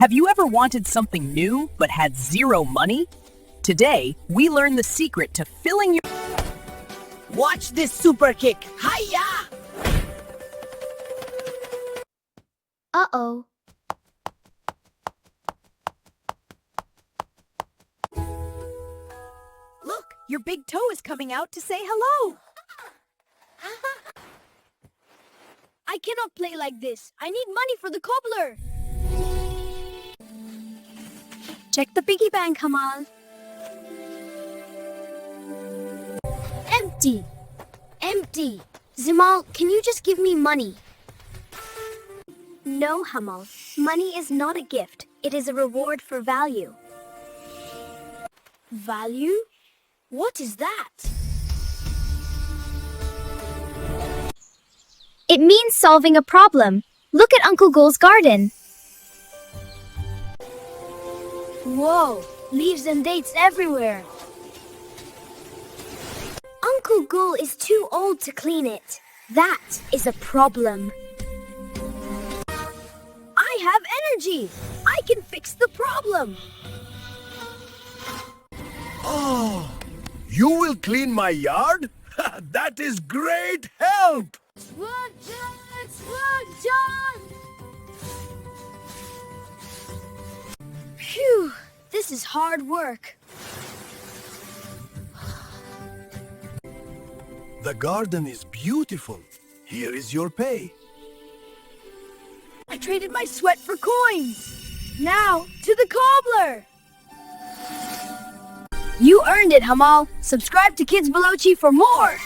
Have you ever wanted something new but had zero money? Today, we learn the secret to filling your... Watch this super kick. Hiya! Uh-oh. Look, your big toe is coming out to say hello. I cannot play like this. I need money for the cobbler. Check the piggy bank, Hamal. Empty. Empty. Zimal, can you just give me money? No, Hamal. Money is not a gift. It is a reward for value. Value? What is that? It means solving a problem. Look at Uncle Gul's garden. Whoa, leaves and dates everywhere. Uncle Gul is too old to clean it. That is a problem. I have energy. I can fix the problem. Oh, you will clean my yard? That is great help! Phew, this is hard work. The garden is beautiful. Here is your pay. I traded my sweat for coins. Now, to the cobbler. You earned it, Hamal. Subscribe to Kids Below Chi for more.